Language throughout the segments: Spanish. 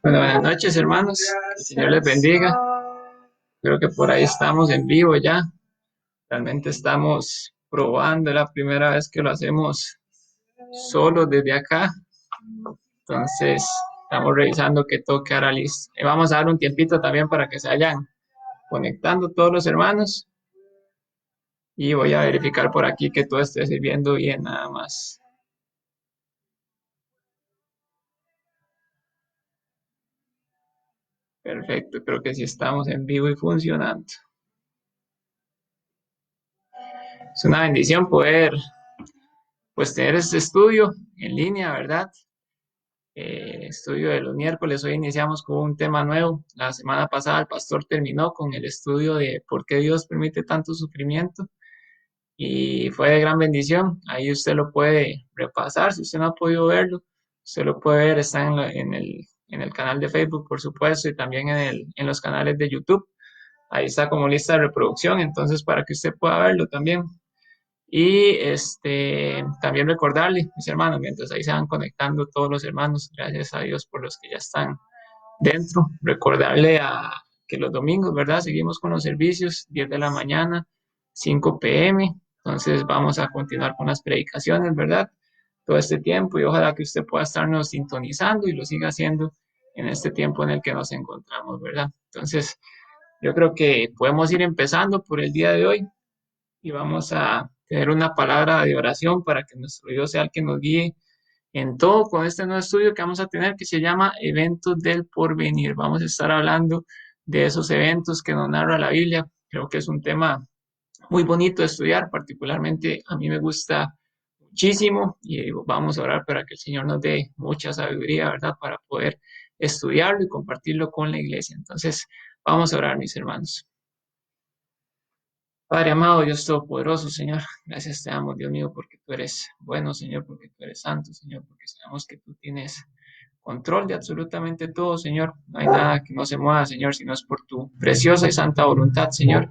Bueno, buenas noches, hermanos. Que el Señor les bendiga. Creo que por ahí estamos en vivo ya. Realmente estamos probando, es la primera vez que lo hacemos solo desde acá. Entonces, estamos revisando que todo quedará listo. Y vamos a dar un tiempito también para que se vayan conectando todos los hermanos. Y voy a verificar por aquí que todo esté sirviendo bien nada más. Perfecto, creo que sí estamos en vivo y funcionando. Es una bendición poder pues tener este estudio en línea, ¿verdad? Estudio de los miércoles. Hoy iniciamos con un tema nuevo. La semana pasada el pastor terminó con el estudio de por qué Dios permite tanto sufrimiento y fue de gran bendición. Ahí usted lo puede repasar. Si usted no ha podido verlo, usted lo puede ver. Está en el canal de Facebook, por supuesto, y también en los canales de YouTube. Ahí está como lista de reproducción, entonces para que usted pueda verlo también. Y también recordarle, mis hermanos, mientras ahí se van conectando todos los hermanos, gracias a Dios por los que ya están dentro, recordarle que los domingos, ¿verdad? Seguimos con los servicios, 10 de la mañana, 5 p.m. Entonces vamos a continuar con las predicaciones, ¿verdad? Todo este tiempo y ojalá que usted pueda estarnos sintonizando y lo siga haciendo en este tiempo en el que nos encontramos, ¿verdad? Entonces, yo creo que podemos ir empezando por el día de hoy y vamos a tener una palabra de oración para que nuestro Dios sea el que nos guíe en todo con este nuevo estudio que vamos a tener que se llama Eventos del Porvenir. Vamos a estar hablando de esos eventos que nos narra la Biblia. Creo que es un tema muy bonito de estudiar, particularmente a mí me gusta muchísimo y vamos a orar para que el Señor nos dé mucha sabiduría, ¿verdad? Para poder estudiarlo y compartirlo con la iglesia. Entonces, vamos a orar, mis hermanos. Padre amado, Dios Todopoderoso, Señor, gracias te damos, Dios mío, porque tú eres bueno, Señor, porque tú eres santo, Señor, porque sabemos que tú tienes control de absolutamente todo, Señor. No hay nada que no se mueva, Señor, si no es por tu preciosa y santa voluntad, Señor.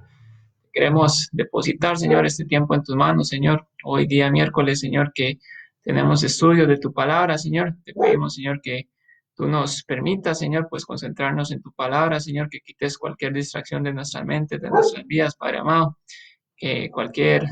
Queremos depositar, Señor, este tiempo en tus manos, Señor. Hoy día miércoles, Señor, que tenemos estudio de tu palabra, Señor. Te pedimos, Señor, que tú nos permitas, Señor, pues concentrarnos en tu palabra, Señor, que quites cualquier distracción de nuestra mente, de nuestras vidas, Padre amado. Que cualquier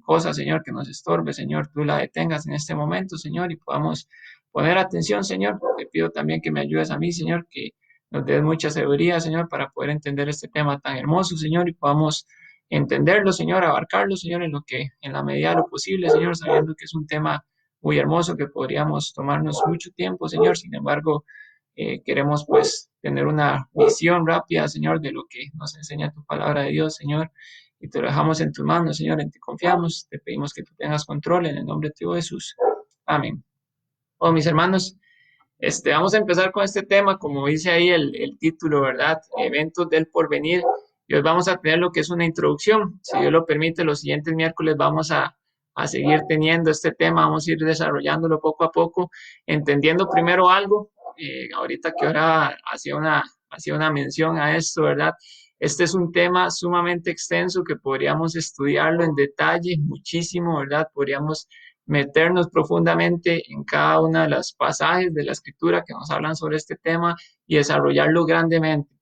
cosa, Señor, que nos estorbe, Señor, tú la detengas en este momento, Señor, y podamos poner atención, Señor. Te pido también que me ayudes a mí, Señor, que nos des mucha sabiduría, Señor, para poder entender este tema tan hermoso, Señor, y podamos entenderlo, Señor, abarcarlo, Señor, en la medida de lo posible, Señor, sabiendo que es un tema muy hermoso que podríamos tomarnos mucho tiempo, Señor. Sin embargo, queremos pues tener una visión rápida, Señor, de lo que nos enseña tu palabra de Dios, Señor, y te lo dejamos en tus manos, Señor, en ti confiamos, te pedimos que tú tengas control en el nombre de tu Jesús. Amén. Bueno, mis hermanos, vamos a empezar con este tema, como dice ahí el título, ¿verdad? Eventos del porvenir. Y hoy vamos a tener lo que es una introducción. Si Dios lo permite, los siguientes miércoles vamos a seguir teniendo este tema, vamos a ir desarrollándolo poco a poco, entendiendo primero algo. Ahorita que ahora hacía una mención a esto, ¿verdad? Este es un tema sumamente extenso que podríamos estudiarlo en detalle, muchísimo, ¿verdad? Podríamos meternos profundamente en cada una de las pasajes de la escritura que nos hablan sobre este tema y desarrollarlo grandemente.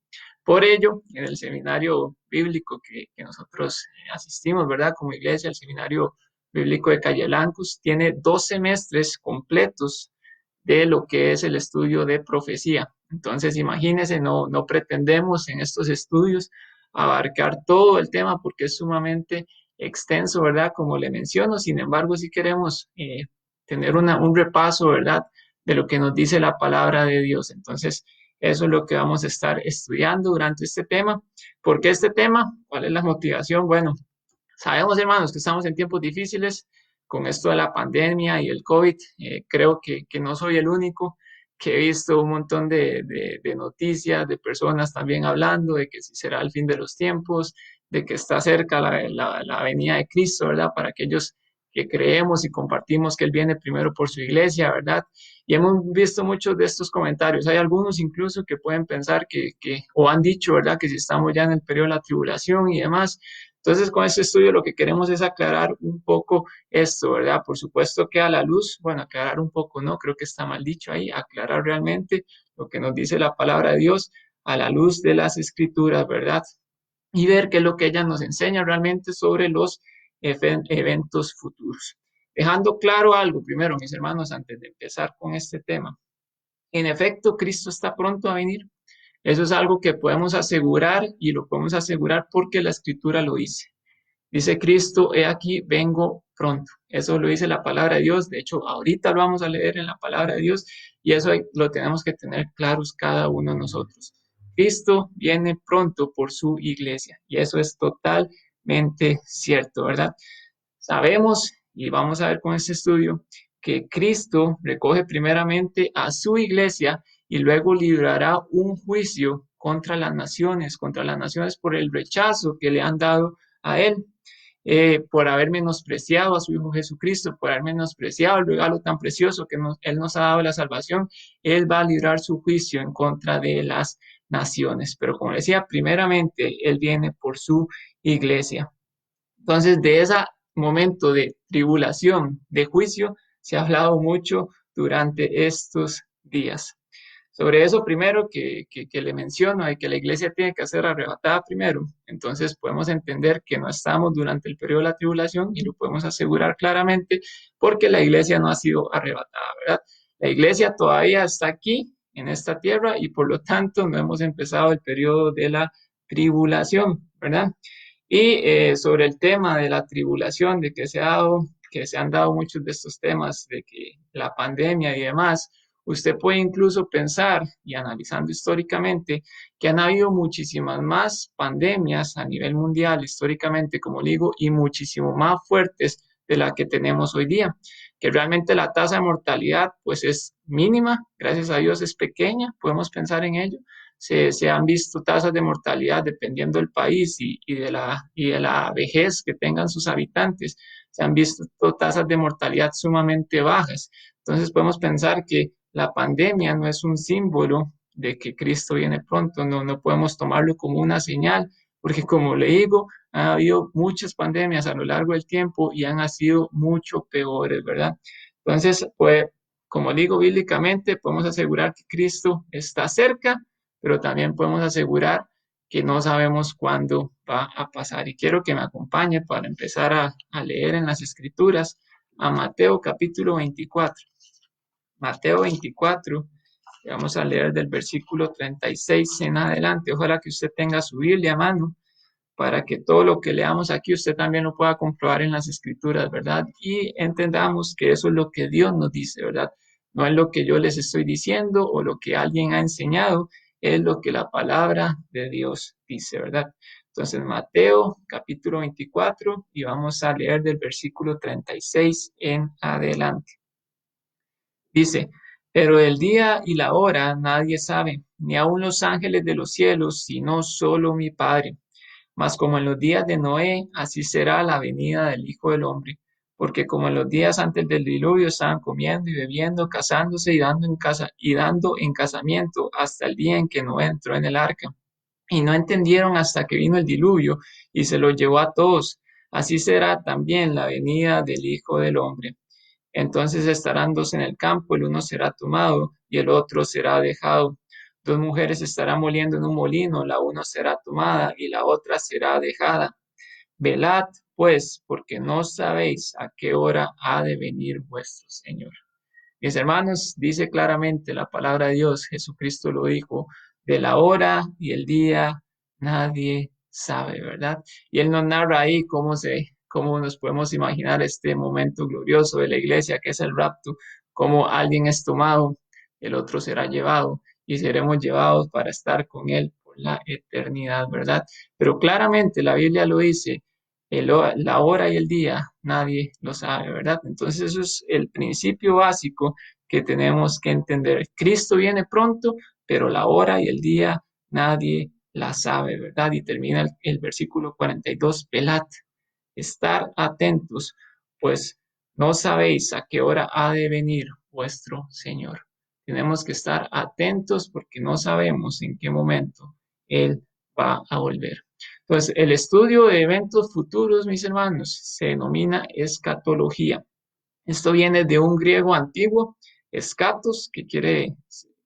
Por ello, en el seminario bíblico que nosotros asistimos, ¿verdad? Como iglesia, el seminario bíblico de Calle Blancos tiene 2 semestres completos de lo que es el estudio de profecía. Entonces, imagínense, no pretendemos en estos estudios abarcar todo el tema porque es sumamente extenso, ¿verdad? Como le menciono, sin embargo, si queremos tener un repaso, ¿verdad? De lo que nos dice la palabra de Dios. Entonces, eso es lo que vamos a estar estudiando durante este tema. ¿Por qué este tema? ¿Cuál es la motivación? Bueno, sabemos, hermanos, que estamos en tiempos difíciles con esto de la pandemia y el COVID. Creo que no soy el único que he visto un montón de noticias, de personas también hablando de que si será el fin de los tiempos, de que está cerca la venida de Cristo, ¿verdad? Para aquellos que creemos y compartimos que Él viene primero por su iglesia, ¿verdad? Y hemos visto muchos de estos comentarios. Hay algunos incluso que pueden pensar o han dicho, ¿verdad?, que si estamos ya en el periodo de la tribulación y demás. Entonces, con este estudio lo que queremos es aclarar un poco esto, ¿verdad? Por supuesto que a la luz, bueno, aclarar un poco, no, creo que está mal dicho ahí, aclarar realmente lo que nos dice la palabra de Dios a la luz de las escrituras, ¿verdad? Y ver qué es lo que ella nos enseña realmente sobre los eventos futuros. Dejando claro algo primero, mis hermanos, antes de empezar con este tema. En efecto, Cristo está pronto a venir. Eso es algo que podemos asegurar y lo podemos asegurar porque la escritura lo dice. Dice Cristo, he aquí, vengo pronto. Eso lo dice la palabra de Dios. De hecho, ahorita lo vamos a leer en la palabra de Dios y eso lo tenemos que tener claros cada uno de nosotros. Cristo viene pronto por su iglesia y eso es totalmente cierto, ¿verdad? Sabemos, y vamos a ver con este estudio, que Cristo recoge primeramente a su iglesia y luego librará un juicio contra las naciones por el rechazo que le han dado a él, por haber menospreciado a su Hijo Jesucristo, por haber menospreciado el regalo tan precioso que Él nos ha dado la salvación. Él va a librar su juicio en contra de las naciones. Pero como decía, primeramente Él viene por su iglesia. Entonces, de ese momento de tribulación, de juicio, se ha hablado mucho durante estos días. Sobre eso primero que le menciono, de que la iglesia tiene que ser arrebatada primero, entonces podemos entender que no estamos durante el periodo de la tribulación y lo podemos asegurar claramente porque la iglesia no ha sido arrebatada, ¿verdad? La iglesia todavía está aquí en esta tierra y por lo tanto no hemos empezado el periodo de la tribulación, ¿verdad? Y sobre el tema de la tribulación, de que se han dado muchos de estos temas, de que la pandemia y demás, usted puede incluso pensar, y analizando históricamente, que han habido muchísimas más pandemias a nivel mundial históricamente, como digo, y muchísimo más fuertes de la que tenemos hoy día, que realmente la tasa de mortalidad pues es mínima, gracias a Dios es pequeña, podemos pensar en ello. Se han visto tasas de mortalidad dependiendo del país y de la vejez que tengan sus habitantes. Se han visto tasas de mortalidad sumamente bajas. Entonces podemos pensar que la pandemia no es un símbolo de que Cristo viene pronto, no podemos tomarlo como una señal, porque como le digo, ha habido muchas pandemias a lo largo del tiempo y han sido mucho peores, ¿verdad? Entonces, pues, como digo, bíblicamente podemos asegurar que Cristo está cerca, pero también podemos asegurar que no sabemos cuándo va a pasar. Y quiero que me acompañe para empezar a leer en las Escrituras a Mateo capítulo 24. Mateo 24, vamos a leer del versículo 36 en adelante. Ojalá que usted tenga su Biblia a mano para que todo lo que leamos aquí usted también lo pueda comprobar en las escrituras, ¿verdad? Y entendamos que eso es lo que Dios nos dice, ¿verdad? No es lo que yo les estoy diciendo o lo que alguien ha enseñado, es lo que la palabra de Dios dice, ¿verdad? Entonces, Mateo capítulo 24 y vamos a leer del versículo 36 en adelante. Dice, pero el día y la hora nadie sabe, ni aun los ángeles de los cielos, sino solo mi Padre. Mas como en los días de Noé, así será la venida del Hijo del Hombre. Porque como en los días antes del diluvio estaban comiendo y bebiendo, casándose y dando en casamiento hasta el día en que Noé entró en el arca. Y no entendieron hasta que vino el diluvio y se los llevó a todos. Así será también la venida del Hijo del Hombre. Entonces estarán dos en el campo, el uno será tomado y el otro será dejado. Dos mujeres estarán moliendo en un molino, la una será tomada y la otra será dejada. Velad, pues, porque no sabéis a qué hora ha de venir vuestro Señor. Mis hermanos, dice claramente la palabra de Dios, Jesucristo lo dijo, de la hora y el día nadie sabe, ¿verdad? Y Él nos narra ahí cómo nos podemos imaginar este momento glorioso de la iglesia, que es el rapto, cómo alguien es tomado, el otro será llevado y seremos llevados para estar con Él por la eternidad, ¿verdad? Pero claramente la Biblia lo dice, la hora y el día nadie lo sabe, ¿verdad? Entonces eso es el principio básico que tenemos que entender. Cristo viene pronto, pero la hora y el día nadie la sabe, ¿verdad? Y termina el versículo 42, velad, estar atentos, pues No sabéis a qué hora ha de venir vuestro Señor. Tenemos que estar atentos porque no sabemos en qué momento Él va a volver. Entonces, el estudio de eventos futuros, mis hermanos, se denomina escatología. Esto viene de un griego antiguo, escatos, que quiere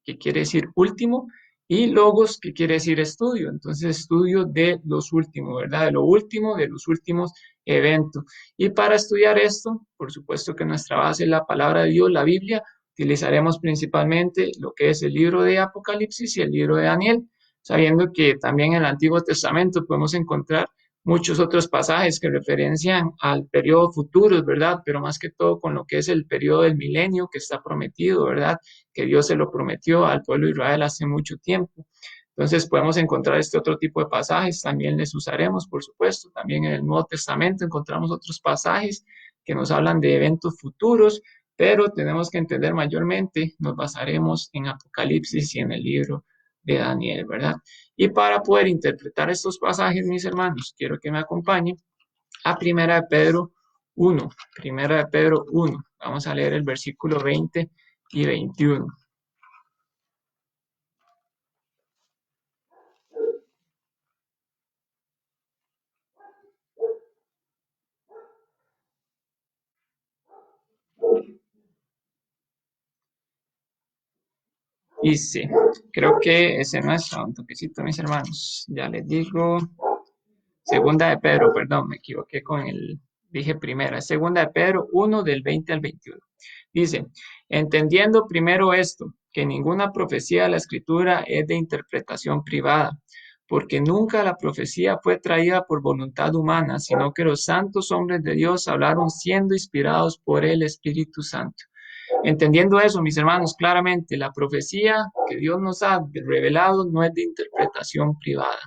decir último, y logos, que quiere decir estudio. Entonces, estudio de los últimos, ¿verdad? De lo último, de los últimos eventos. Y para estudiar esto, por supuesto que nuestra base es la palabra de Dios, la Biblia. Utilizaremos principalmente lo que es el libro de Apocalipsis y el libro de Daniel, sabiendo que también en el Antiguo Testamento podemos encontrar muchos otros pasajes que referencian al periodo futuro, ¿verdad? Pero más que todo con lo que es el periodo del milenio que está prometido, ¿verdad? Que Dios se lo prometió al pueblo de Israel hace mucho tiempo. Entonces podemos encontrar este otro tipo de pasajes, también les usaremos, por supuesto, también en el Nuevo Testamento encontramos otros pasajes que nos hablan de eventos futuros, pero tenemos que entender mayormente, nos basaremos en Apocalipsis y en el libro de Daniel, ¿verdad? Y para poder interpretar estos pasajes, mis hermanos, quiero que me acompañen a Primera de Pedro 1. Primera de Pedro 1. Vamos a leer el versículo 20 y 21. Dice, creo que ese no es un toquecito, mis hermanos. Ya les digo, segunda de Pedro, perdón, me equivoqué con dije primera. Segunda de Pedro 1 del 20 al 21. Dice, entendiendo primero esto, que ninguna profecía de la Escritura es de interpretación privada, porque nunca la profecía fue traída por voluntad humana, sino que los santos hombres de Dios hablaron siendo inspirados por el Espíritu Santo. Entendiendo eso, mis hermanos, claramente la profecía que Dios nos ha revelado no es de interpretación privada.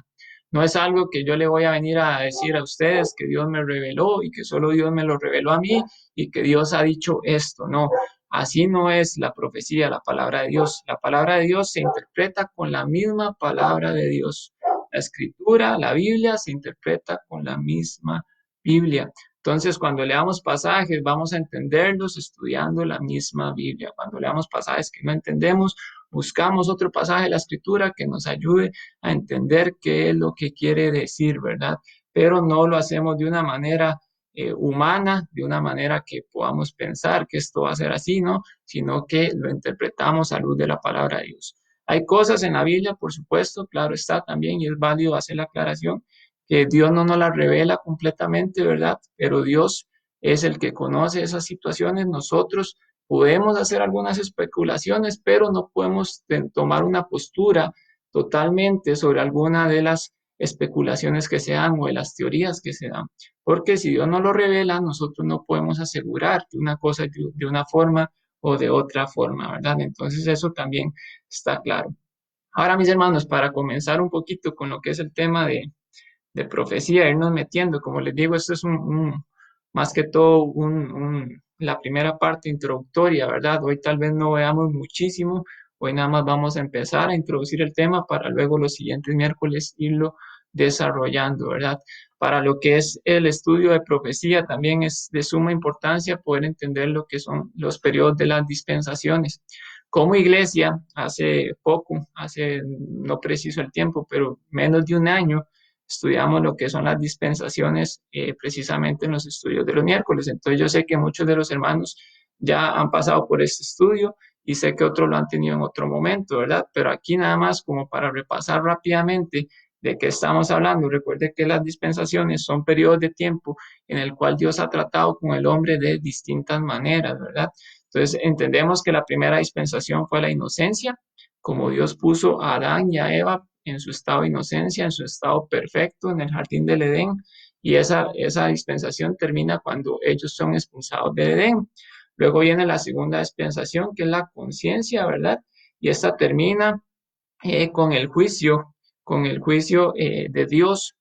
No es algo que yo le voy a venir a decir a ustedes que Dios me reveló y que solo Dios me lo reveló a mí y que Dios ha dicho esto. No, así no es la profecía, la palabra de Dios. La palabra de Dios se interpreta con la misma palabra de Dios. La escritura, la Biblia, se interpreta con la misma Biblia. Entonces, cuando leamos pasajes, vamos a entenderlos estudiando la misma Biblia. Cuando leamos pasajes que no entendemos, buscamos otro pasaje de la escritura que nos ayude a entender qué es lo que quiere decir, ¿verdad? Pero no lo hacemos de una manera humana, de una manera que podamos pensar que esto va a ser así, ¿no? Sino que lo interpretamos a luz de la palabra de Dios. Hay cosas en la Biblia, por supuesto, claro está también, y es válido hacer la aclaración, que Dios no nos la revela completamente, ¿verdad? Pero Dios es el que conoce esas situaciones. Nosotros podemos hacer algunas especulaciones, pero no podemos tomar una postura totalmente sobre alguna de las especulaciones que se dan o de las teorías que se dan. Porque si Dios no lo revela, nosotros no podemos asegurar que una cosa es de una forma o de otra forma, ¿verdad? Entonces eso también está claro. Ahora, mis hermanos, para comenzar un poquito con lo que es el tema de profecía, irnos metiendo. Como les digo, esto es más que todo la primera parte introductoria, ¿verdad? Hoy tal vez no veamos muchísimo, hoy nada más vamos a empezar a introducir el tema para luego los siguientes miércoles irlo desarrollando, ¿verdad? Para lo que es el estudio de profecía, también es de suma importancia poder entender lo que son los periodos de las dispensaciones. Como iglesia, hace poco, hace no preciso el tiempo, pero menos de un año, estudiamos lo que son las dispensaciones precisamente en los estudios de los miércoles. Entonces yo sé que muchos de los hermanos ya han pasado por este estudio y sé que otros lo han tenido en otro momento, ¿verdad? Pero aquí nada más como para repasar rápidamente de qué estamos hablando. Recuerde que las dispensaciones son periodos de tiempo en el cual Dios ha tratado con el hombre de distintas maneras, ¿verdad? Entonces entendemos que la primera dispensación fue la inocencia, como Dios puso a Adán y a Eva en su estado de inocencia, en su estado perfecto, en el jardín del Edén, y esa dispensación termina cuando ellos son expulsados del Edén. Luego viene la segunda dispensación, que es la conciencia, ¿verdad? Y esta termina con con el juicio de Dios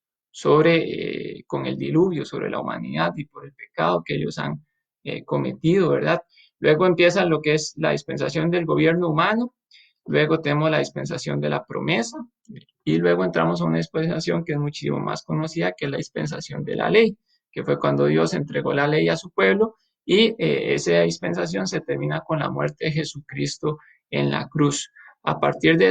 con el diluvio sobre la humanidad y por el pecado que ellos han cometido, ¿verdad? Luego empieza lo que es la dispensación del gobierno humano, luego tenemos la dispensación de la promesa y luego entramos a una dispensación que es muchísimo más conocida, que es la dispensación de la ley, que fue cuando Dios entregó la ley a su pueblo y esa dispensación se termina con la muerte de Jesucristo en la cruz. A partir de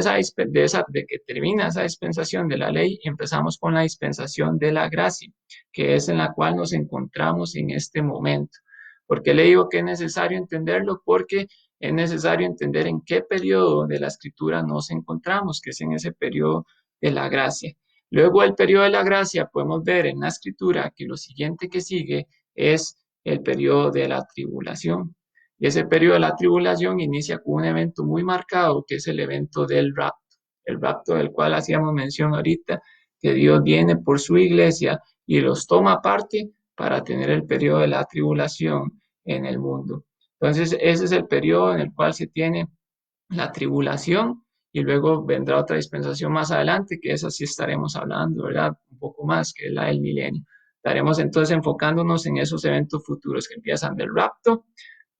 que termina esa dispensación de la ley, empezamos con la dispensación de la gracia, que es en la cual nos encontramos en este momento. ¿Por qué le digo que es necesario entenderlo? Porque es necesario entender en qué periodo de la escritura nos encontramos, que es en ese periodo de la gracia. Luego del periodo de la gracia podemos ver en la escritura que lo siguiente que sigue es el periodo de la tribulación. Y ese periodo de la tribulación inicia con un evento muy marcado, que es el evento del rapto. El rapto del cual hacíamos mención ahorita, que Dios viene por su iglesia y los toma aparte para tener el periodo de la tribulación en el mundo. Entonces, ese es el periodo en el cual se tiene la tribulación y luego vendrá otra dispensación más adelante, que esa sí estaremos hablando, ¿verdad? Un poco más, que es la del milenio. Estaremos entonces enfocándonos en esos eventos futuros que empiezan del rapto,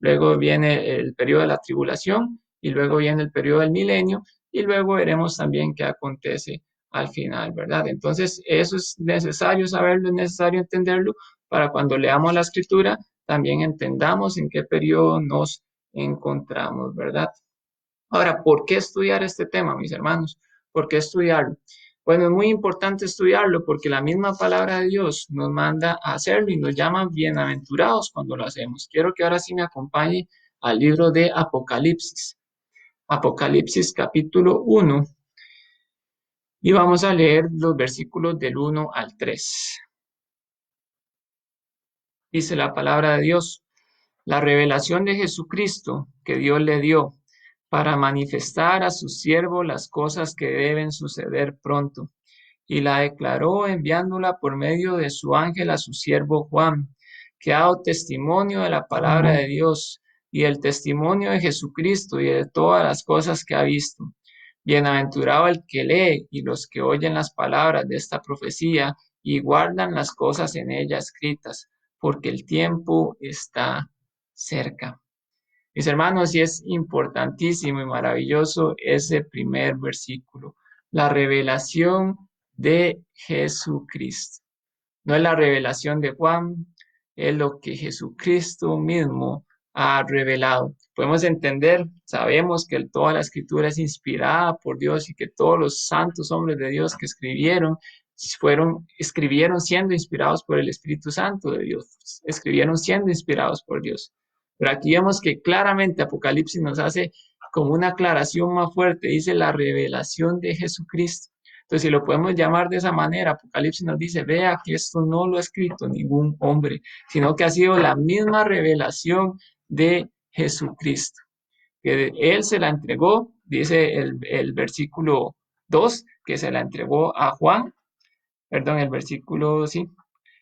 luego viene el periodo de la tribulación y luego viene el periodo del milenio y luego veremos también qué acontece al final, ¿verdad? Entonces, eso es necesario saberlo, es necesario entenderlo para cuando leamos la escritura también entendamos en qué periodo nos encontramos, ¿verdad? Ahora, ¿por qué estudiar este tema, mis hermanos? ¿Por qué estudiarlo? Bueno, es muy importante estudiarlo porque la misma palabra de Dios nos manda a hacerlo y nos llama bienaventurados cuando lo hacemos. Quiero que ahora sí me acompañe al libro de Apocalipsis. Apocalipsis capítulo 1 y vamos a leer los versículos del 1 al 3. Dice la palabra de Dios. La revelación de Jesucristo que Dios le dio para manifestar a su siervo las cosas que deben suceder pronto, y la declaró enviándola por medio de su ángel a su siervo Juan, que ha dado testimonio de la palabra de Dios y el testimonio de Jesucristo y de todas las cosas que ha visto. Bienaventurado el que lee y los que oyen las palabras de esta profecía y guardan las cosas en ella escritas, porque el tiempo está cerca. Mis hermanos, y es importantísimo y maravilloso ese primer versículo, la revelación de Jesucristo. No es la revelación de Juan, es lo que Jesucristo mismo ha revelado. Podemos entender, sabemos que toda la escritura es inspirada por Dios y que todos los santos hombres de Dios que escribieron siendo inspirados por el Espíritu Santo de Dios, escribieron siendo inspirados por Dios. Pero aquí vemos que claramente Apocalipsis nos hace como una aclaración más fuerte, dice la revelación de Jesucristo. Entonces, si lo podemos llamar de esa manera, Apocalipsis nos dice, vea que esto no lo ha escrito ningún hombre, sino que ha sido la misma revelación de Jesucristo, que Él se la entregó, dice el versículo 2, que se la entregó a Juan, perdón, el versículo, sí,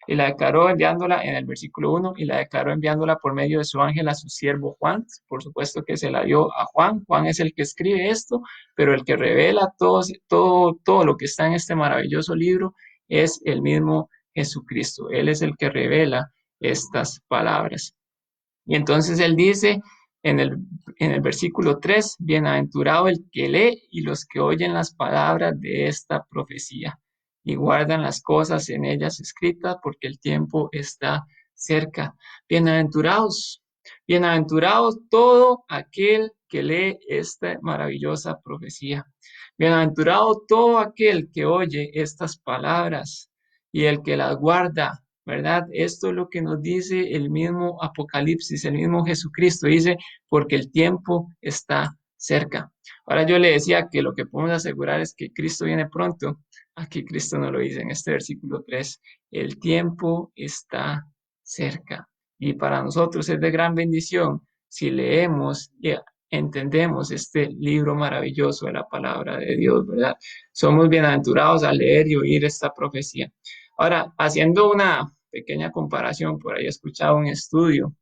y la declaró enviándola en el versículo 1 y la declaró enviándola por medio de su ángel a su siervo Juan. Por supuesto que se la dio a Juan. Juan es el que escribe esto, pero el que revela todo lo que está en este maravilloso libro es el mismo Jesucristo. Él es el que revela estas palabras. Y entonces él dice en el, en el versículo 3, bienaventurado el que lee y los que oyen las palabras de esta profecía y guardan las cosas en ellas escritas porque el tiempo está cerca. Bienaventurados, bienaventurados todo aquel que lee esta maravillosa profecía. Bienaventurado todo aquel que oye estas palabras y el que las guarda, ¿verdad? Esto es lo que nos dice el mismo Apocalipsis, el mismo Jesucristo dice, porque el tiempo está cerca. Ahora yo le decía que lo que podemos asegurar es que Cristo viene pronto. Aquí Cristo nos lo dice en este versículo 3, el tiempo está cerca. Y para nosotros es de gran bendición si leemos y entendemos este libro maravilloso de la palabra de Dios, ¿verdad? Somos bienaventurados al leer y oír esta profecía. Ahora, haciendo una pequeña comparación, por ahí he escuchado un estudio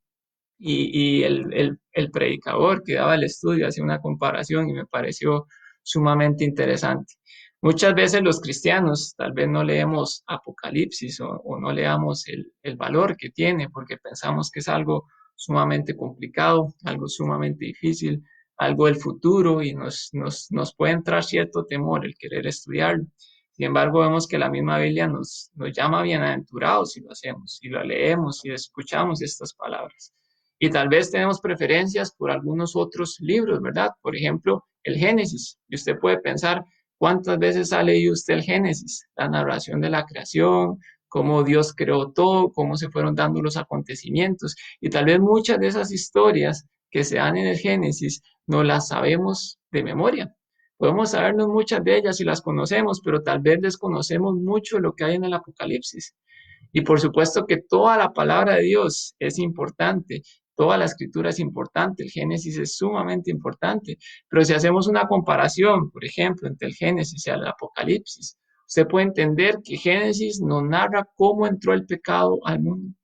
y el predicador que daba el estudio hacía una comparación y me pareció sumamente interesante. Muchas veces los cristianos tal vez no leemos Apocalipsis o no leamos el valor que tiene porque pensamos que es algo sumamente complicado, algo sumamente difícil, algo del futuro y nos puede entrar cierto temor el querer estudiarlo. Sin embargo, vemos que la misma Biblia nos llama bienaventurados si lo hacemos, si lo leemos, si escuchamos estas palabras. Y tal vez tenemos preferencias por algunos otros libros, ¿verdad? Por ejemplo, el Génesis. Y usted puede pensar cuántas veces ha leído usted el Génesis, la narración de la creación, cómo Dios creó todo, cómo se fueron dando los acontecimientos. Y tal vez muchas de esas historias que se dan en el Génesis no las sabemos de memoria. Podemos sabernos muchas de ellas y las conocemos, pero tal vez desconocemos mucho lo que hay en el Apocalipsis. Y por supuesto que toda la palabra de Dios es importante, toda la escritura es importante, el Génesis es sumamente importante, pero si hacemos una comparación, por ejemplo, entre el Génesis y el Apocalipsis, usted puede entender que Génesis nos narra cómo entró el pecado al mundo.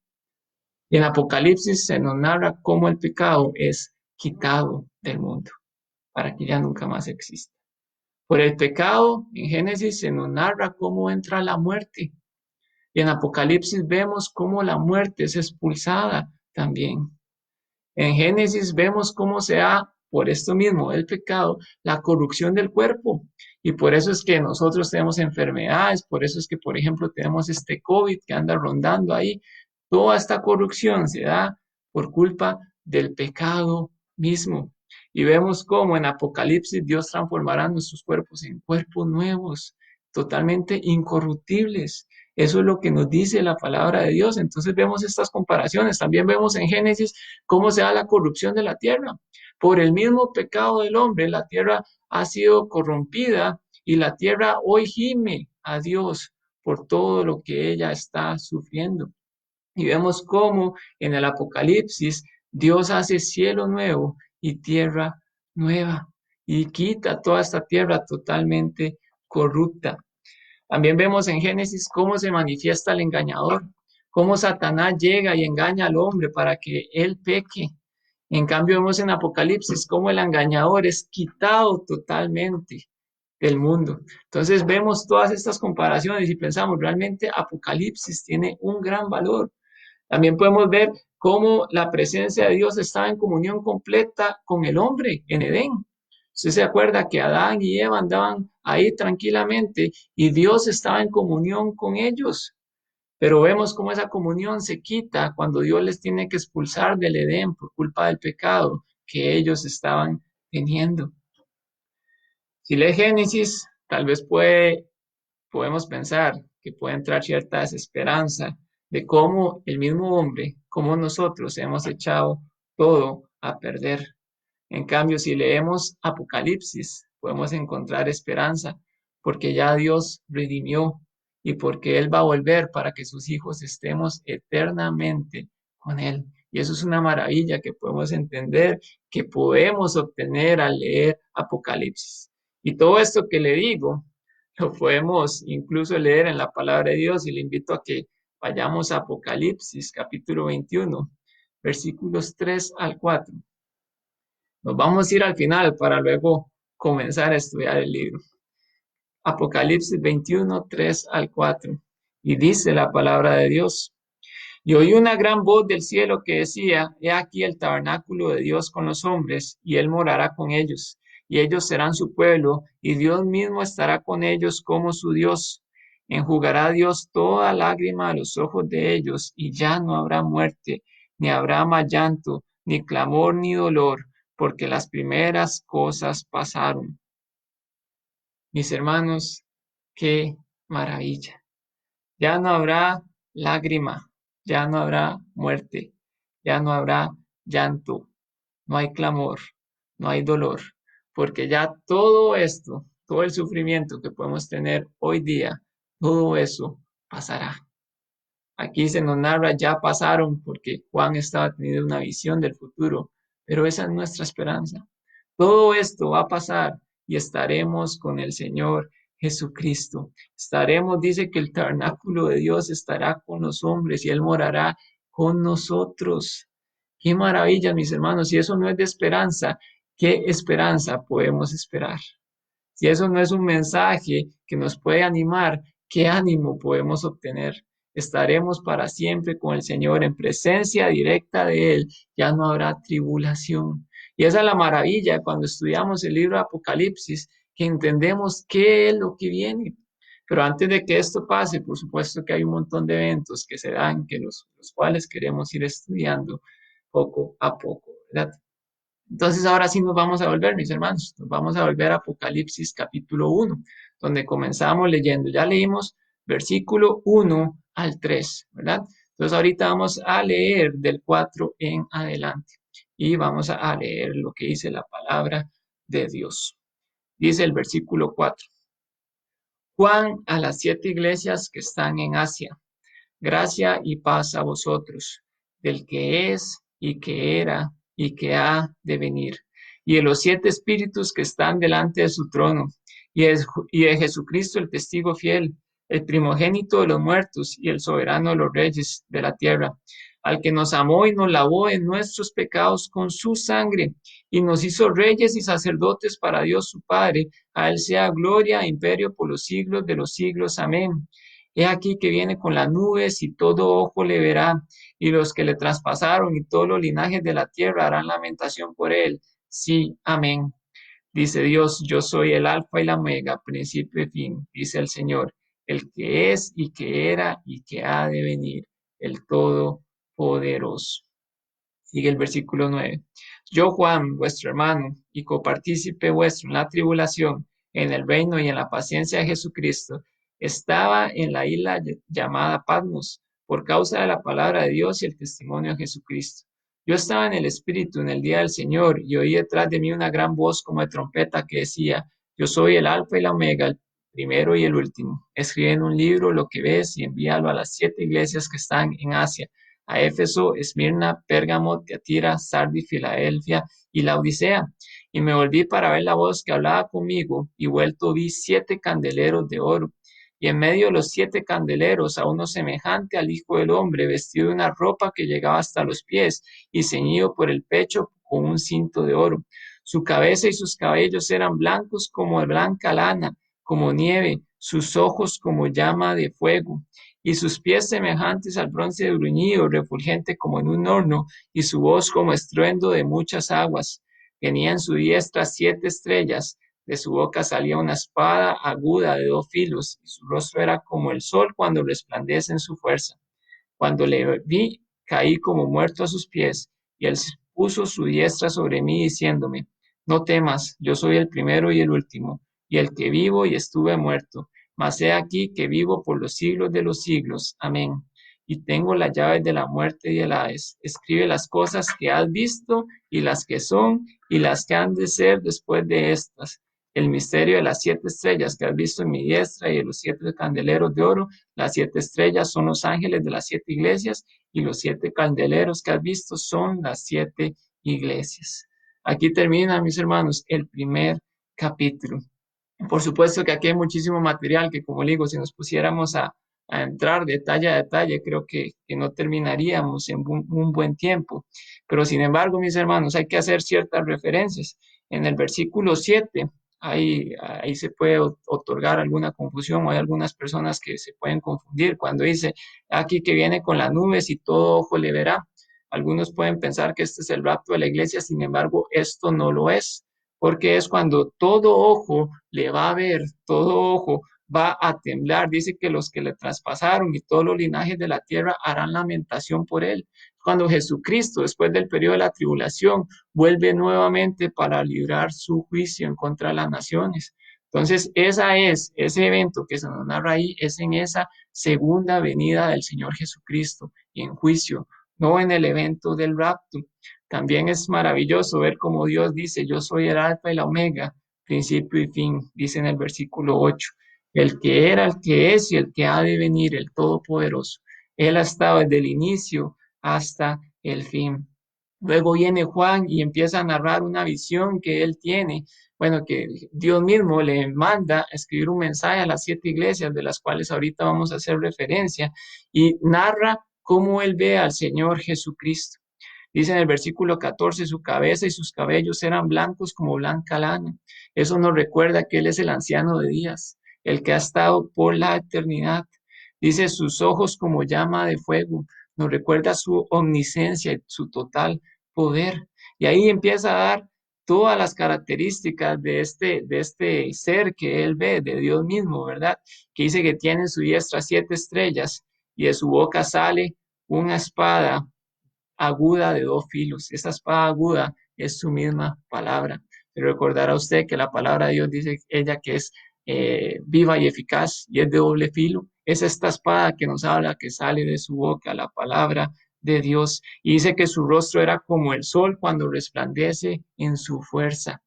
Y en Apocalipsis se nos narra cómo el pecado es quitado del mundo para que ya nunca más exista. Por el pecado, en Génesis se nos narra cómo entra la muerte. Y en Apocalipsis vemos cómo la muerte es expulsada también. En Génesis vemos cómo se da, por esto mismo, el pecado, la corrupción del cuerpo. Y por eso es que nosotros tenemos enfermedades, por eso es que, por ejemplo, tenemos este COVID que anda rondando ahí. Toda esta corrupción se da por culpa del pecado mismo. Y vemos cómo en Apocalipsis Dios transformará nuestros cuerpos en cuerpos nuevos, totalmente incorruptibles. Eso es lo que nos dice la palabra de Dios. Entonces vemos estas comparaciones. También vemos en Génesis cómo se da la corrupción de la tierra. Por el mismo pecado del hombre, la tierra ha sido corrompida y la tierra hoy gime a Dios por todo lo que ella está sufriendo. Y vemos cómo en el Apocalipsis Dios hace cielo nuevo y tierra nueva y quita toda esta tierra totalmente corrupta. También vemos en Génesis cómo se manifiesta el engañador, cómo Satanás llega y engaña al hombre para que él peque. En cambio, vemos en Apocalipsis cómo el engañador es quitado totalmente del mundo. Entonces vemos todas estas comparaciones y pensamos, realmente Apocalipsis tiene un gran valor. También podemos ver cómo la presencia de Dios estaba en comunión completa con el hombre en Edén. Usted se acuerda que Adán y Eva andaban ahí tranquilamente y Dios estaba en comunión con ellos. Pero vemos cómo esa comunión se quita cuando Dios les tiene que expulsar del Edén por culpa del pecado que ellos estaban teniendo. Si lee Génesis, tal vez podemos pensar que puede entrar cierta desesperanza de cómo el mismo hombre, como nosotros, hemos echado todo a perder. En cambio, si leemos Apocalipsis, podemos encontrar esperanza, porque ya Dios redimió y porque Él va a volver para que sus hijos estemos eternamente con Él. Y eso es una maravilla que podemos entender, que podemos obtener al leer Apocalipsis. Y todo esto que le digo, lo podemos incluso leer en la palabra de Dios y le invito a que vayamos a Apocalipsis capítulo 21, versículos 3 al 4. Nos vamos a ir al final para luego comenzar a estudiar el libro. Apocalipsis 21, 3 al 4. Y dice la palabra de Dios. Y oí una gran voz del cielo que decía, he aquí el tabernáculo de Dios con los hombres, y él morará con ellos, y ellos serán su pueblo, y Dios mismo estará con ellos como su Dios. Enjugará Dios toda lágrima a los ojos de ellos, y ya no habrá muerte, ni habrá más llanto, ni clamor, ni dolor, porque las primeras cosas pasaron. Mis hermanos, qué maravilla. Ya no habrá lágrima, ya no habrá muerte, ya no habrá llanto, no hay clamor, no hay dolor, porque ya todo esto, todo el sufrimiento que podemos tener hoy día, todo eso pasará. Aquí se nos narra, ya pasaron, porque Juan estaba teniendo una visión del futuro, pero esa es nuestra esperanza. Todo esto va a pasar y estaremos con el Señor Jesucristo. Estaremos, dice que el tabernáculo de Dios estará con los hombres y Él morará con nosotros. Qué maravilla, mis hermanos. Si eso no es de esperanza, ¿qué esperanza podemos esperar? Si eso no es un mensaje que nos puede animar, ¿qué ánimo podemos obtener? Estaremos para siempre con el Señor en presencia directa de Él. Ya no habrá tribulación. Y esa es la maravilla cuando estudiamos el libro de Apocalipsis, que entendemos qué es lo que viene. Pero antes de que esto pase, por supuesto que hay un montón de eventos que se dan, que los cuales queremos ir estudiando, poco a poco, ¿verdad? Entonces ahora sí nos vamos a volver, mis hermanos, nos vamos a volver a Apocalipsis capítulo 1, donde comenzamos leyendo. Ya leímos versículo 1 al 3, ¿verdad? Entonces ahorita vamos a leer del 4 en adelante y vamos a leer lo que dice la palabra de Dios. Dice el versículo 4. Juan a las 7 iglesias que están en Asia. Gracia y paz a vosotros, del que es y que era y que ha de venir, y de los 7 espíritus que están delante de su trono, y de Jesucristo el testigo fiel, el primogénito de los muertos y el soberano de los reyes de la tierra, al que nos amó y nos lavó en nuestros pecados con su sangre, y nos hizo reyes y sacerdotes para Dios su Padre. A él sea gloria e imperio por los siglos de los siglos. Amén. He aquí que viene con las nubes y todo ojo le verá, y los que le traspasaron y todos los linajes de la tierra harán lamentación por él. Sí, amén. Dice Dios, yo soy el alfa y la omega, principio y fin, dice el Señor, el que es y que era y que ha de venir, el Todopoderoso. Sigue el versículo 9. Yo, Juan, vuestro hermano, y copartícipe vuestro en la tribulación, en el reino y en la paciencia de Jesucristo, estaba en la isla llamada Patmos, por causa de la palabra de Dios y el testimonio de Jesucristo. Yo estaba en el Espíritu en el día del Señor, y oí detrás de mí una gran voz como de trompeta que decía, yo soy el Alfa y la Omega, el primero y el último. Escribe en un libro lo que ves y envíalo a las 7 iglesias que están en Asia, a Éfeso, Esmirna, Pérgamo, Tiatira, Sardis, Filadelfia y la Odisea. Y me volví para ver la voz que hablaba conmigo, y vuelto vi 7 candeleros de oro, y en medio de los 7 candeleros a uno semejante al Hijo del Hombre, vestido de una ropa que llegaba hasta los pies, y ceñido por el pecho con un cinto de oro. Su cabeza y sus cabellos eran blancos como de blanca lana, como nieve, sus ojos como llama de fuego y sus pies semejantes al bronce bruñido, refulgente como en un horno, y su voz como estruendo de muchas aguas. Tenía en su diestra 7 estrellas, de su boca salía una espada aguda de 2 filos, y su rostro era como el sol cuando resplandece en su fuerza. Cuando le vi, caí como muerto a sus pies, y él puso su diestra sobre mí, diciéndome, no temas, yo soy el primero y el último, y el que vivo y estuve muerto, mas he aquí que vivo por los siglos de los siglos. Amén. Y tengo las llaves de la muerte y del Hades. Escribe las cosas que has visto, y las que son, y las que han de ser después de estas. El misterio de las 7 estrellas que has visto en mi diestra y de los 7 candeleros de oro. Las 7 estrellas son los ángeles de las 7 iglesias, y los 7 candeleros que has visto son las 7 iglesias. Aquí termina, mis hermanos, el primer capítulo. Por supuesto que aquí hay muchísimo material que, como digo, si nos pusiéramos a entrar detalle a detalle, creo que no terminaríamos en un buen tiempo. Pero sin embargo, mis hermanos, hay que hacer ciertas referencias. En el versículo 7, ahí se puede otorgar alguna confusión, o hay algunas personas que se pueden confundir cuando dice aquí que viene con las nubes y todo ojo le verá. Algunos pueden pensar que este es el rapto de la iglesia, sin embargo, esto no lo es, porque es cuando todo ojo le va a ver, todo ojo va a temblar. Dice que los que le traspasaron y todos los linajes de la tierra harán lamentación por él. Cuando Jesucristo, después del periodo de la tribulación, vuelve nuevamente para librar su juicio en contra de las naciones. Entonces, ese evento que se nos narra ahí, es en esa segunda venida del Señor Jesucristo y en juicio, no en el evento del rapto. También es maravilloso ver cómo Dios dice, yo soy el alfa y la omega, principio y fin, dice en el versículo 8, el que era, el que es y el que ha de venir, el Todopoderoso. Él ha estado desde el inicio hasta el fin. Luego viene Juan y empieza a narrar una visión que él tiene, bueno, que Dios mismo le manda a escribir un mensaje a las 7 iglesias, de las cuales ahorita vamos a hacer referencia, y narra cómo él ve al Señor Jesucristo. Dice en el versículo 14, su cabeza y sus cabellos eran blancos como blanca lana. Eso nos recuerda que Él es el anciano de días, el que ha estado por la eternidad. Dice sus ojos como llama de fuego. Nos recuerda su omnisciencia y su total poder. Y ahí empieza a dar todas las características de este ser que Él ve, de Dios mismo, ¿verdad? Que dice que tiene en su diestra 7 estrellas, y de su boca sale una espada aguda de dos filos. Esa espada aguda es su misma palabra. Pero recordará usted que la palabra de Dios dice ella que es viva y eficaz y es de doble filo. Es esta espada que nos habla, que sale de su boca, la palabra de Dios. Y dice que su rostro era como el sol cuando resplandece en su fuerza.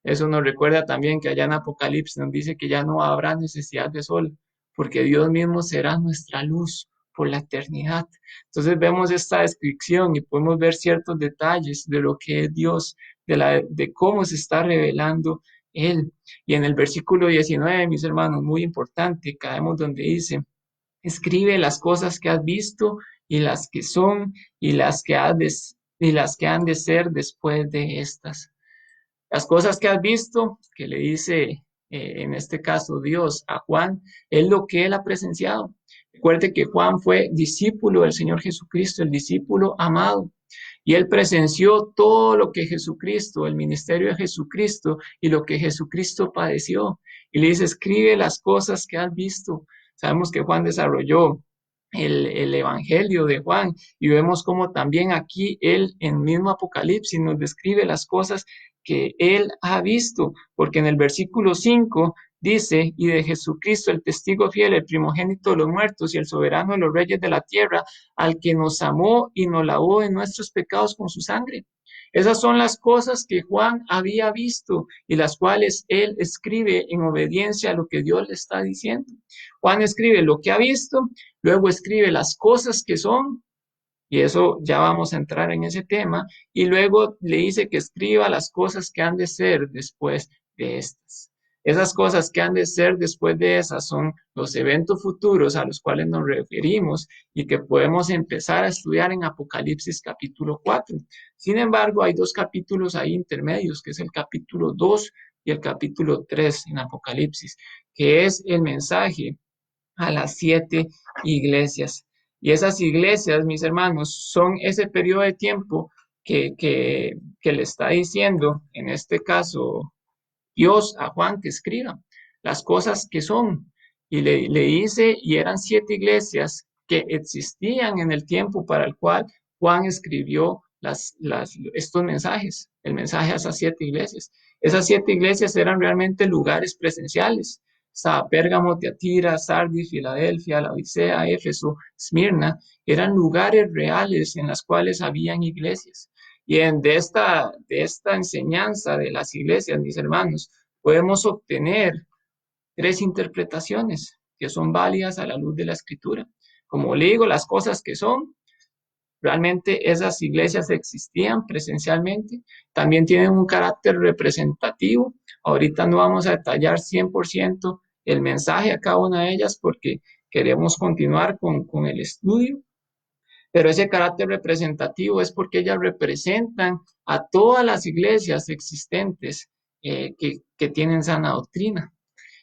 Eso nos recuerda también que allá en Apocalipsis nos dice que ya no habrá necesidad de sol, porque Dios mismo será nuestra luz por la eternidad. Entonces vemos esta descripción y podemos ver ciertos detalles de lo que es Dios, de cómo se está revelando Él. Y en el versículo 19, mis hermanos, muy importante, caemos donde dice, escribe las cosas que has visto y las que son y y las que han de ser después de estas. Las cosas que has visto, que le dice en este caso Dios a Juan, es lo que él ha presenciado. Recuerde que Juan fue discípulo del Señor Jesucristo, el discípulo amado, y él presenció todo lo que Jesucristo, el ministerio de Jesucristo y lo que Jesucristo padeció. Y le dice, escribe las cosas que has visto. Sabemos que Juan desarrolló el Evangelio de Juan y vemos como también aquí él en mismo Apocalipsis nos describe las cosas que él ha visto, porque en el versículo 5 dice, y de Jesucristo, el testigo fiel, el primogénito de los muertos y el soberano de los reyes de la tierra, al que nos amó y nos lavó de nuestros pecados con su sangre. Esas son las cosas que Juan había visto y las cuales él escribe en obediencia a lo que Dios le está diciendo. Juan escribe lo que ha visto, luego escribe las cosas que son, y eso ya vamos a entrar en ese tema, y luego le dice que escriba las cosas que han de ser después de estas. Esas cosas que han de ser después de esas son los eventos futuros a los cuales nos referimos y que podemos empezar a estudiar en Apocalipsis capítulo 4. Sin embargo, hay dos capítulos ahí intermedios, que es el capítulo 2 y el capítulo 3 en Apocalipsis, que es el mensaje a las 7 iglesias. Y esas iglesias, mis hermanos, son ese periodo de tiempo que le está diciendo, en este caso, Dios a Juan que escriba las cosas que son. Y le dice, y eran 7 iglesias que existían en el tiempo para el cual Juan escribió estos mensajes, el mensaje a esas 7 iglesias. Esas 7 iglesias eran realmente lugares presenciales. Pérgamo, Tiatira, Sardis, Filadelfia, la Odisea, Éfeso, Esmirna, eran lugares reales en las cuales habían iglesias. Y de esta enseñanza de las iglesias, mis hermanos, podemos obtener 3 interpretaciones que son válidas a la luz de la escritura. Como le digo, las cosas que son, realmente esas iglesias existían presencialmente, también tienen un carácter representativo. Ahorita no vamos a detallar 100% el mensaje a cada una de ellas porque queremos continuar con el estudio, pero ese carácter representativo es porque ellas representan a todas las iglesias existentes que tienen sana doctrina.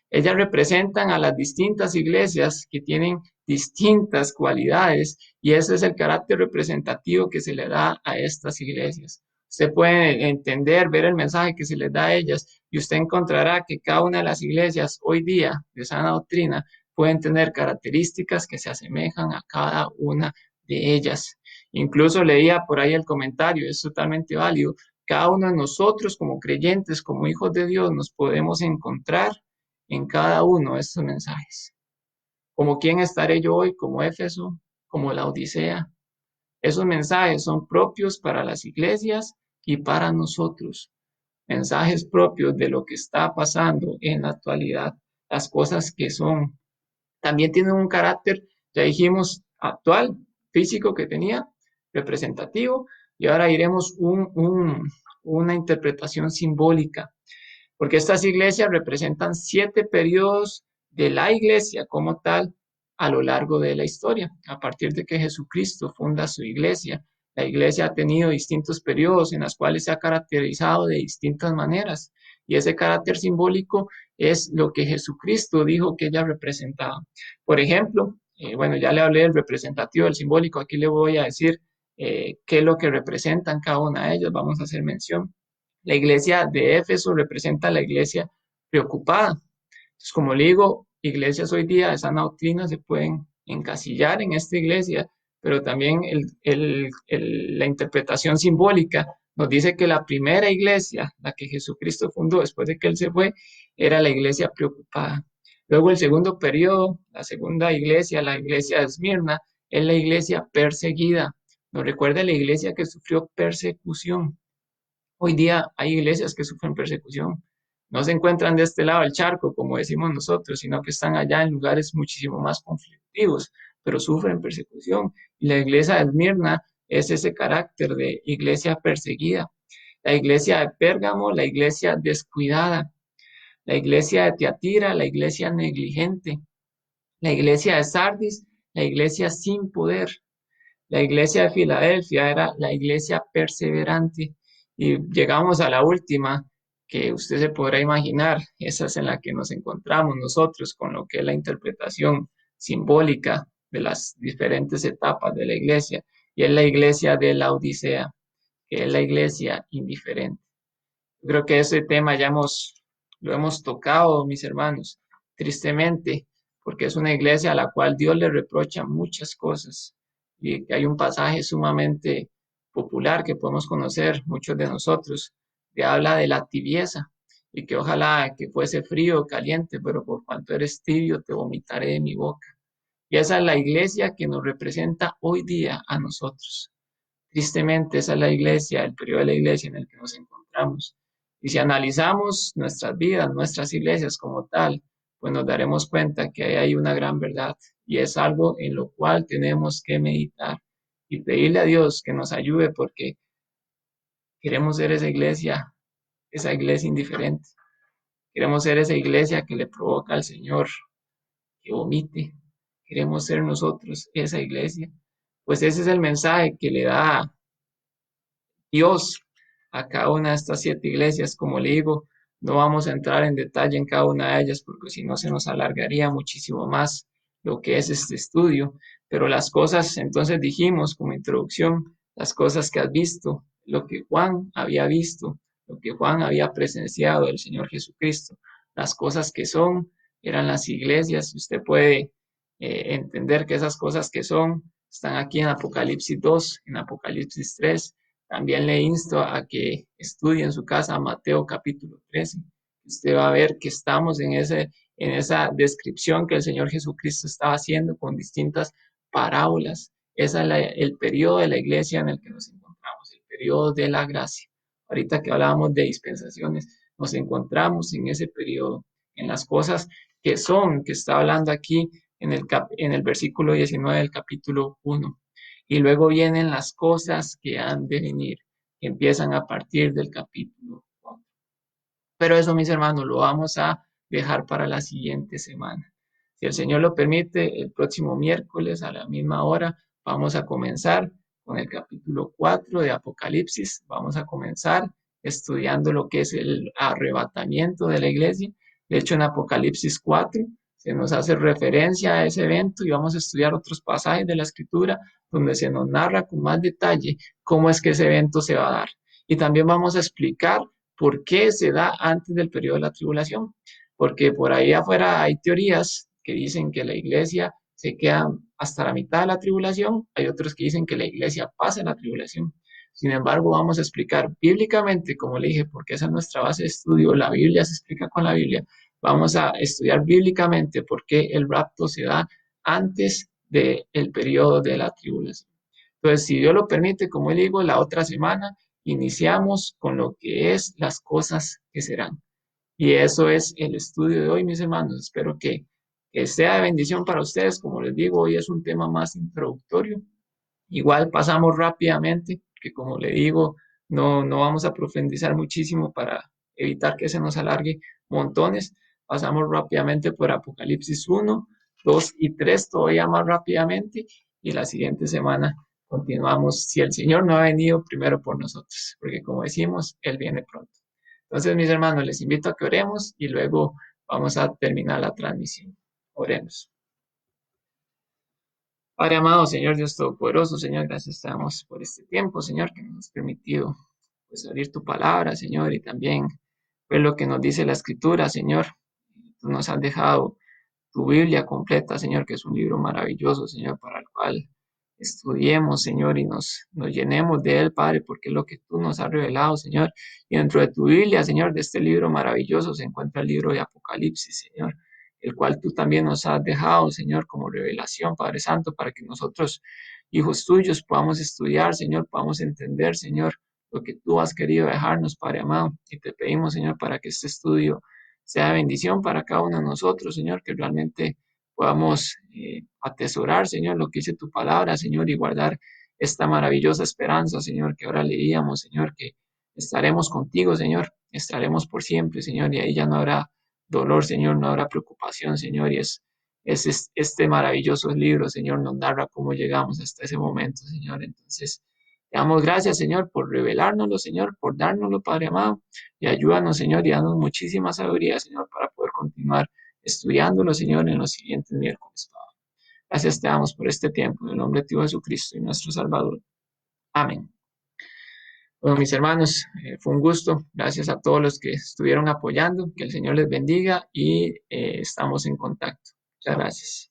Ellas representan a las distintas iglesias que tienen distintas cualidades y ese es el carácter representativo que se le da a estas iglesias. Usted puede entender, ver el mensaje que se les da a ellas y usted encontrará que cada una de las iglesias hoy día de sana doctrina pueden tener características que se asemejan a cada una de ellas. Incluso leía por ahí el comentario, es totalmente válido. Cada uno de nosotros como creyentes, como hijos de Dios, nos podemos encontrar en cada uno de estos mensajes. ¿Como quién estaré yo hoy? Como Éfeso, como la Odisea. Esos mensajes son propios para las iglesias y para nosotros. Mensajes propios de lo que está pasando en la actualidad, las cosas que son. También tienen un carácter, ya dijimos, actual, físico que tenía, representativo, y ahora iremos una interpretación simbólica porque estas iglesias representan 7 periodos de la iglesia como tal a lo largo de la historia. A partir de que Jesucristo funda su iglesia, la iglesia ha tenido distintos periodos en los cuales se ha caracterizado de distintas maneras. Y ese carácter simbólico es lo que Jesucristo dijo que ella representaba. Por ejemplo, bueno, ya le hablé del representativo, del simbólico, aquí le voy a decir qué es lo que representan cada una de ellas, vamos a hacer mención. La iglesia de Éfeso representa a la iglesia preocupada. Entonces, como le digo, iglesias hoy día de sana doctrina se pueden encasillar en esta iglesia pero también la interpretación simbólica nos dice que la primera iglesia, la que Jesucristo fundó después de que Él se fue, era la iglesia preocupada. Luego el segundo periodo, la segunda iglesia, la iglesia de Esmirna, es la iglesia perseguida. Nos recuerda la iglesia que sufrió persecución. Hoy día hay iglesias que sufren persecución. No se encuentran de este lado del charco, como decimos nosotros, sino que están allá en lugares muchísimo más conflictivos, pero sufren persecución. Y la iglesia de Esmirna es ese carácter de iglesia perseguida. La iglesia de Pérgamo, la iglesia descuidada. La iglesia de Tiatira, la iglesia negligente. La iglesia de Sardis, la iglesia sin poder. La iglesia de Filadelfia era la iglesia perseverante. Y llegamos a la última, que usted se podrá imaginar, esa es en la que nos encontramos nosotros con lo que es la interpretación simbólica de las diferentes etapas de la iglesia, y es la iglesia de la Odisea, que es la iglesia indiferente. Creo que ese tema lo hemos tocado, mis hermanos, tristemente, porque es una iglesia a la cual Dios le reprocha muchas cosas y que hay un pasaje sumamente popular que podemos conocer muchos de nosotros, que habla de la tibieza y que ojalá que fuese frío o caliente, pero por cuanto eres tibio te vomitaré de mi boca. Y esa es la iglesia que nos representa hoy día a nosotros. Tristemente, esa es la iglesia, el periodo de la iglesia en el que nos encontramos. Y si analizamos nuestras vidas, nuestras iglesias como tal, pues nos daremos cuenta que hay una gran verdad y es algo en lo cual tenemos que meditar y pedirle a Dios que nos ayude porque queremos ser esa iglesia indiferente. Queremos ser esa iglesia que le provoca al Señor que vomite. Queremos ser nosotros esa iglesia. Pues ese es el mensaje que le da Dios a cada una de estas 7 iglesias. Como le digo, no vamos a entrar en detalle en cada una de ellas porque si no se nos alargaría muchísimo más lo que es este estudio, pero las cosas, entonces dijimos como introducción, las cosas que has visto, lo que Juan había visto, lo que Juan había presenciado del Señor Jesucristo, las cosas que son, eran las iglesias. Usted puede entender que esas cosas que son están aquí en Apocalipsis 2, en Apocalipsis 3. También le insto a que estudie en su casa Mateo capítulo 13. Usted va a ver que estamos en esa descripción que el Señor Jesucristo estaba haciendo con distintas parábolas. Ese es el periodo de la iglesia en el que nos encontramos, el periodo de la gracia. Ahorita que hablábamos de dispensaciones, nos encontramos en ese periodo, en las cosas que son, que está hablando aquí en el versículo 19 del capítulo 1. Y luego vienen las cosas que han de venir, que empiezan a partir del capítulo 4. Pero eso, mis hermanos, lo vamos a dejar para la siguiente semana. Si el Señor lo permite, el próximo miércoles a la misma hora vamos a comenzar con el capítulo 4 de Apocalipsis. Vamos a comenzar estudiando lo que es el arrebatamiento de la iglesia. De hecho, en Apocalipsis 4 se nos hace referencia a ese evento y vamos a estudiar otros pasajes de la Escritura donde se nos narra con más detalle cómo es que ese evento se va a dar. Y también vamos a explicar por qué se da antes del periodo de la tribulación, porque por ahí afuera hay teorías que dicen que la iglesia se queda hasta la mitad de la tribulación, hay otros que dicen que la iglesia pasa la tribulación. Sin embargo, vamos a explicar bíblicamente, como le dije, porque esa es nuestra base de estudio, la Biblia se explica con la Biblia. Vamos a estudiar bíblicamente por qué el rapto se da antes del periodo de la tribulación. Entonces, si Dios lo permite, como le digo, la otra semana iniciamos con lo que es las cosas que serán. Y eso es el estudio de hoy, mis hermanos. Espero que sea de bendición para ustedes. Como les digo, hoy es un tema más introductorio. Igual pasamos rápidamente, que como le digo, no vamos a profundizar muchísimo para evitar que se nos alargue montones. Pasamos rápidamente por Apocalipsis 1, 2 y 3, todavía más rápidamente. Y la siguiente semana continuamos, si el Señor no ha venido primero por nosotros, porque como decimos, Él viene pronto. Entonces, mis hermanos, les invito a que oremos y luego vamos a terminar la transmisión. Oremos. Padre amado, Señor Dios Todopoderoso, Señor, gracias te damos por este tiempo, Señor, que nos has permitido pues abrir tu palabra, Señor, y también ver lo que nos dice la Escritura, Señor. Tú nos has dejado tu Biblia completa, Señor, que es un libro maravilloso, Señor, para el cual estudiemos, Señor, y nos llenemos de Él, Padre, porque es lo que tú nos has revelado, Señor. Y dentro de tu Biblia, Señor, de este libro maravilloso, se encuentra el libro de Apocalipsis, Señor, el cual tú también nos has dejado, Señor, como revelación, Padre Santo, para que nosotros, hijos tuyos, podamos estudiar, Señor, podamos entender, Señor, lo que tú has querido dejarnos, Padre amado. Y te pedimos, Señor, para que este estudio sea de bendición para cada uno de nosotros, Señor, que realmente podamos atesorar, Señor, lo que dice tu palabra, Señor, y guardar esta maravillosa esperanza, Señor, que ahora leíamos, Señor, que estaremos contigo, Señor, estaremos por siempre, Señor, y ahí ya no habrá dolor, Señor, no habrá preocupación, Señor, y este maravilloso libro, Señor, nos narra cómo llegamos hasta ese momento, Señor. Entonces, te damos gracias, Señor, por revelárnoslo, Señor, por dárnoslo, Padre amado, y ayúdanos, Señor, y danos muchísima sabiduría, Señor, para poder continuar estudiándolo, Señor, en los siguientes miércoles, Padre. Gracias te damos por este tiempo, en el nombre de tu Hijo Jesucristo y nuestro Salvador. Amén. Bueno, mis hermanos, fue un gusto. Gracias a todos los que estuvieron apoyando. Que el Señor les bendiga y estamos en contacto. Muchas gracias.